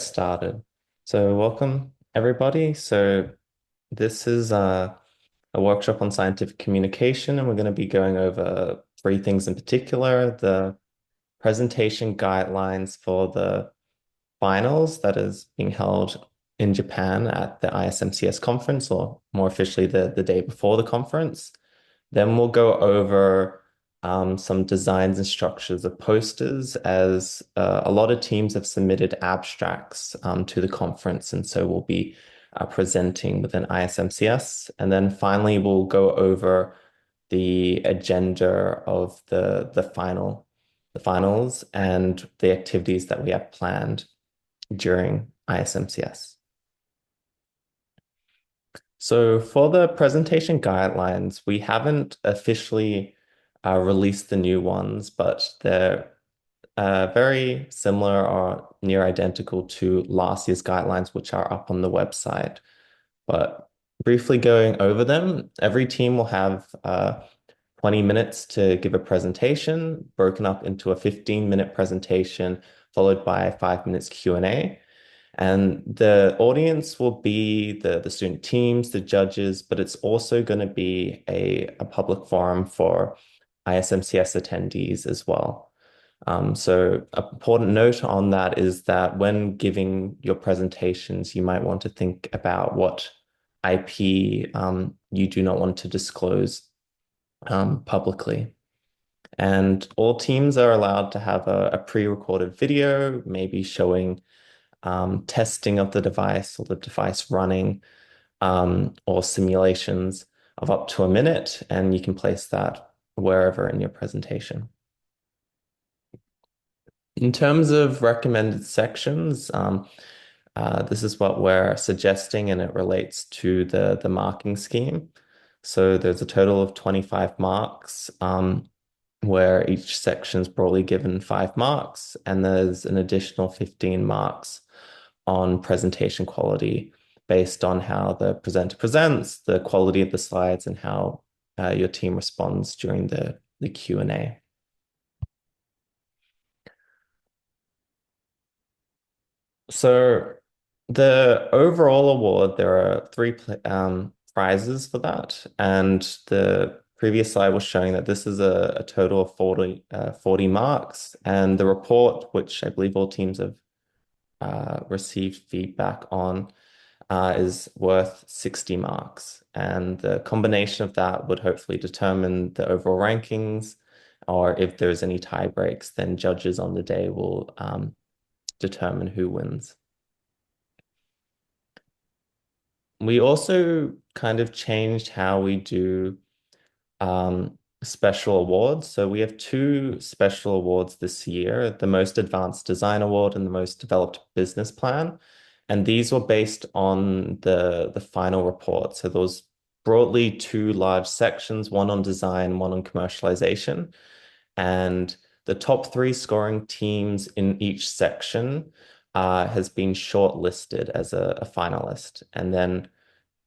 Started. So welcome everybody. So this is a workshop on scientific communication, and we're going to be going over three things in particular: the presentation guidelines for the finals that is being held in Japan at the ISMCS conference, or more officially the day before the conference. Then we'll go over some designs and structures of posters, as a lot of teams have submitted abstracts to the conference, and so we'll be presenting with an ISMCS. And then finally, we'll go over the agenda of the finals and the activities that we have planned during ISMCS. So for the presentation guidelines, we haven't officially released the new ones, but they're very similar or near identical to last year's guidelines, which are up on the website. But briefly going over them, every team will have 20 minutes to give a presentation, broken up into a 15-minute presentation, followed by 5 minutes Q&A. And the audience will be the student teams, the judges, but it's also going to be a public forum for ISMCS attendees as well. So an important note on that is that when giving your presentations, you might want to think about what IP you do not want to disclose publicly. And all teams are allowed to have a pre-recorded video, maybe showing testing of the device or the device running, or simulations of up to a minute, and you can place that wherever in your presentation. In terms of recommended sections, this is what we're suggesting, and it relates to the marking scheme. So there's a total of 25 marks, where each section is broadly given 5 marks, and there's an additional 15 marks on presentation quality based on how the presenter presents, the quality of the slides, and how your team responds during the Q&A. So the overall award, there are three prizes for that. And the previous slide was showing that this is a total of 40 marks. And the report, which I believe all teams have received feedback on, is worth 60 marks. And the combination of that would hopefully determine the overall rankings, or if there's any tie breaks, then judges on the day will determine who wins. We also kind of changed how we do special awards. So we have two special awards this year, the Most Advanced Design Award and the Most Developed Business Plan. And these were based on the final report. So those broadly two large sections, one on design, one on commercialization. And the top three scoring teams in each section has been shortlisted as a finalist. And then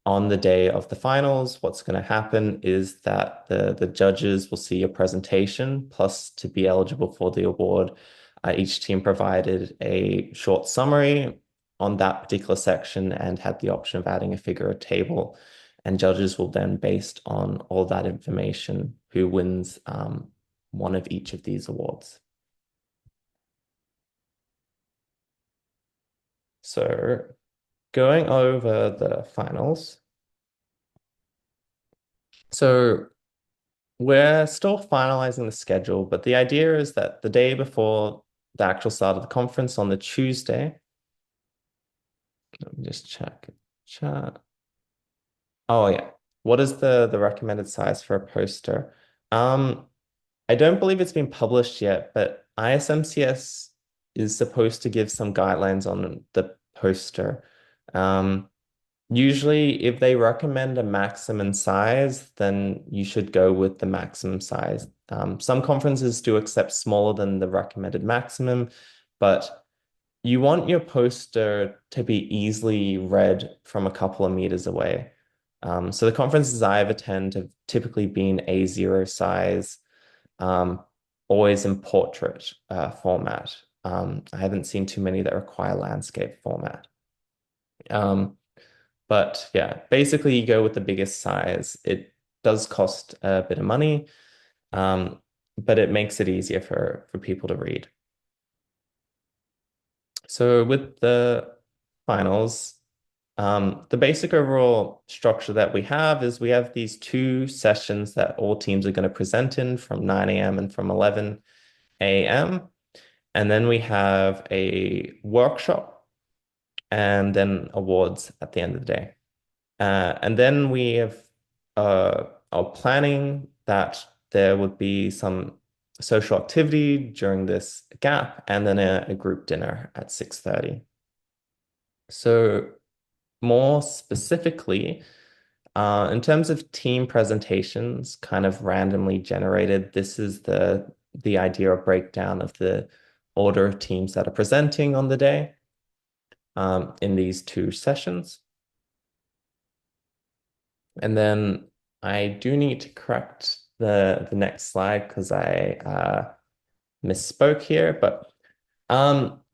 on the day of the finals, what's going to happen is that the judges will see a presentation, plus to be eligible for the award, each team provided a short summary on that particular section and had the option of adding a figure or table. And judges will then, based on all that information, who wins one of each of these awards. So going over the finals. So we're still finalizing the schedule, but the idea is that the day before the actual start of the conference on the Tuesday, let me just check chat. Oh yeah. What is the recommended size for a poster? Um, I don't believe it's been published yet, but ISMCS is supposed to give some guidelines on the poster. Um, Usually, if they recommend a maximum size, then you should go with the maximum size. Some conferences do accept smaller than the recommended maximum, but you want your poster to be easily read from a couple of meters away. So the conferences I've attended have typically been A0 size, um, always in portrait format. I haven't seen too many that require landscape format. Um, but yeah, basically you go with the biggest size. It does cost a bit of money, um, but it makes it easier for people to read. So with the finals, the basic overall structure that we have is we have these two sessions that all teams are going to present in from 9 a.m. and from 11 a.m. And then we have a workshop and then awards at the end of the day. And then we have our planning that there would be some social activity during this gap and then a group dinner at 6:30. So more specifically, in terms of team presentations, kind of randomly generated, this is the idea of breakdown of the order of teams that are presenting on the day in these two sessions. And then I do need to correct the next slide because I misspoke here. But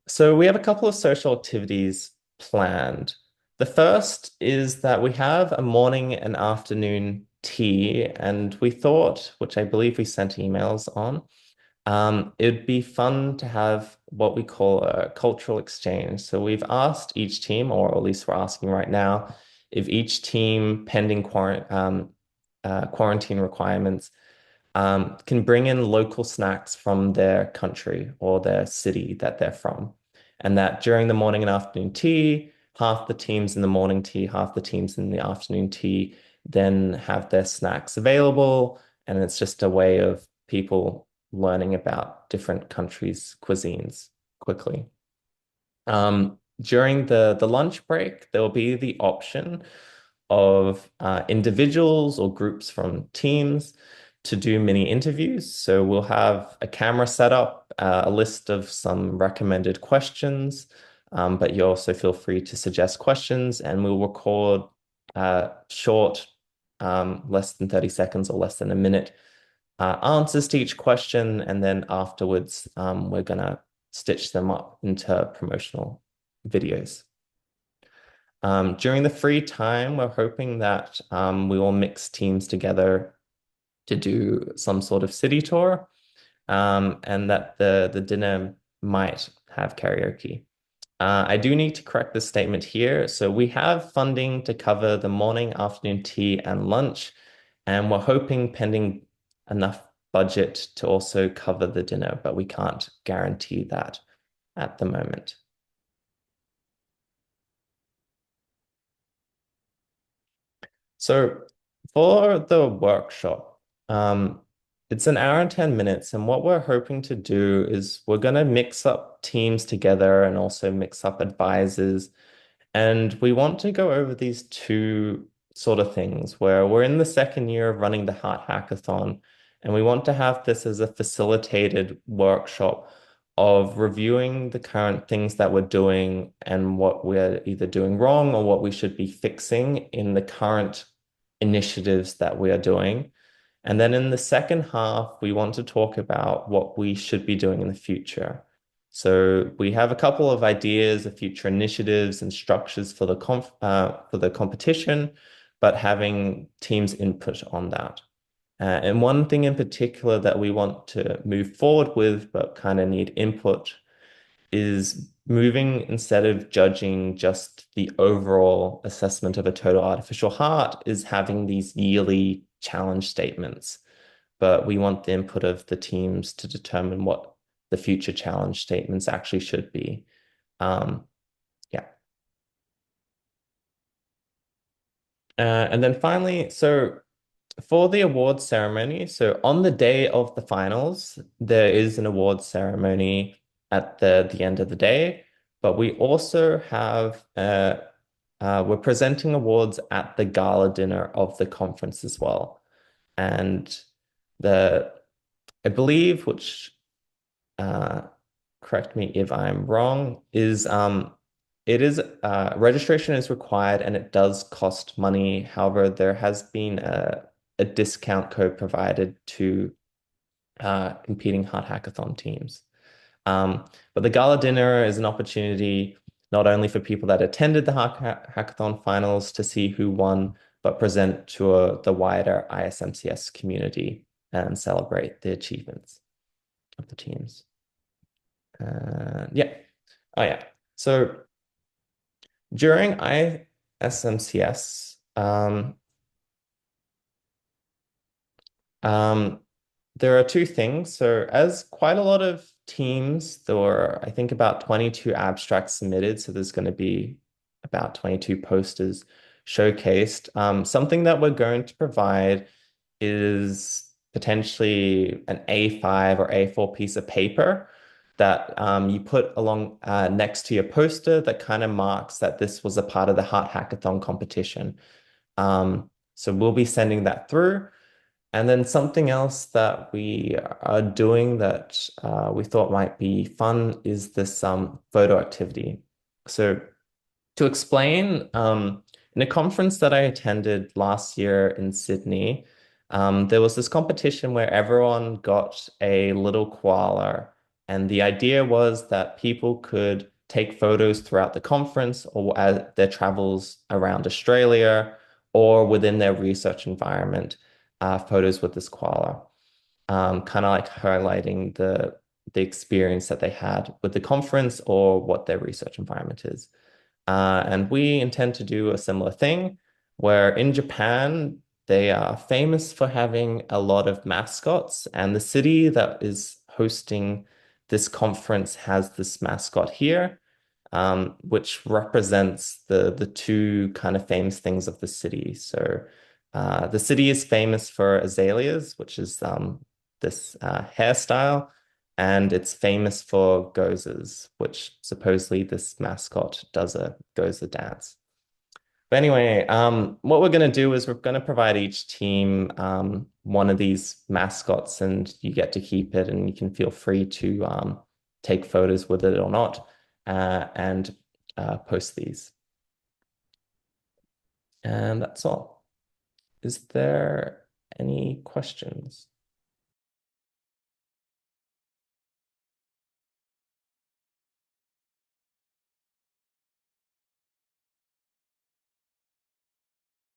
so we have a couple of social activities planned. The first is that we have a morning and afternoon tea, and we thought, which I believe we sent emails on, it'd be fun to have what we call a cultural exchange. So we've asked each team, or at least we're asking right now, if each team, pending quarantine requirements, can bring in local snacks from their country or their city that they're from. And that during the morning and afternoon tea, half the teams in the morning tea, half the teams in the afternoon tea, then have their snacks available. And it's just a way of people learning about different countries' cuisines quickly. During the lunch break, there will be the option of individuals or groups from teams to do mini interviews. So we'll have a camera set up, a list of some recommended questions, but you also feel free to suggest questions, and we'll record short, less than 30 seconds or less than a minute answers to each question, and then afterwards, we're gonna stitch them up into promotional videos. During the free time, we're hoping that we will mix teams together to do some sort of city tour, and that the dinner might have karaoke. I do need to correct this statement here. So we have funding to cover the morning, afternoon tea, and lunch, and we're hoping pending enough budget to also cover the dinner, but we can't guarantee that at the moment. So for the workshop, it's an hour and 10 minutes. And what we're hoping to do is we're going to mix up teams together and also mix up advisors. And we want to go over these two sort of things where we're in the second year of running the Heart Hackathon, and we want to have this as a facilitated workshop of reviewing the current things that we're doing and what we're either doing wrong or what we should be fixing in the current initiatives that we are doing. And then in the second half, we want to talk about what we should be doing in the future. So we have a couple of ideas of future initiatives and structures for for the competition, but having teams' input on that. And one thing in particular that we want to move forward with, but kind of need input, is moving instead of judging just the overall assessment of a total artificial heart, is having these yearly challenge statements. But we want the input of the teams to determine what the future challenge statements actually should be. Yeah. And then finally, so for the awards ceremony, so on the day of the finals, there is an awards ceremony at the end of the day, but we also have we're presenting awards at the gala dinner of the conference as well. And the I believe, which uh, correct me if I'm wrong, is it is registration is required and it does cost money. However, there has been a discount code provided to competing hard hackathon teams. But the gala dinner is an opportunity not only for people that attended the hackathon finals to see who won, but present to the wider ISMCS community and celebrate the achievements of the teams. Yeah. Oh, yeah. So during ISMCS, um, there are two things. So, as quite a lot of teams, there were, I think, about 22 abstracts submitted. So, there's going to be about 22 posters showcased. Something that we're going to provide is potentially an A5 or A4 piece of paper that you put along next to your poster that kind of marks that this was a part of the Heart Hackathon competition. So we'll be sending that through. And then something else that we are doing that we thought might be fun is this photo activity. So to explain, in a conference that I attended last year in Sydney, there was this competition where everyone got a little koala, and the idea was that people could take photos throughout the conference or at their travels around Australia or within their research environment, photos with this koala, kind of like highlighting the experience that they had with the conference or what their research environment is. And we intend to do a similar thing where in Japan, they are famous for having a lot of mascots, and the city that is hosting this conference has this mascot here, which represents the two kind of famous things of the city. So the city is famous for azaleas, which is this hairstyle, and it's famous for gozas, which supposedly this mascot does a goza dance. But anyway, what we're going to do is we're going to provide each team one of these mascots, and you get to keep it, and you can feel free to take photos with it or not, and post these. And that's all. Is there any questions?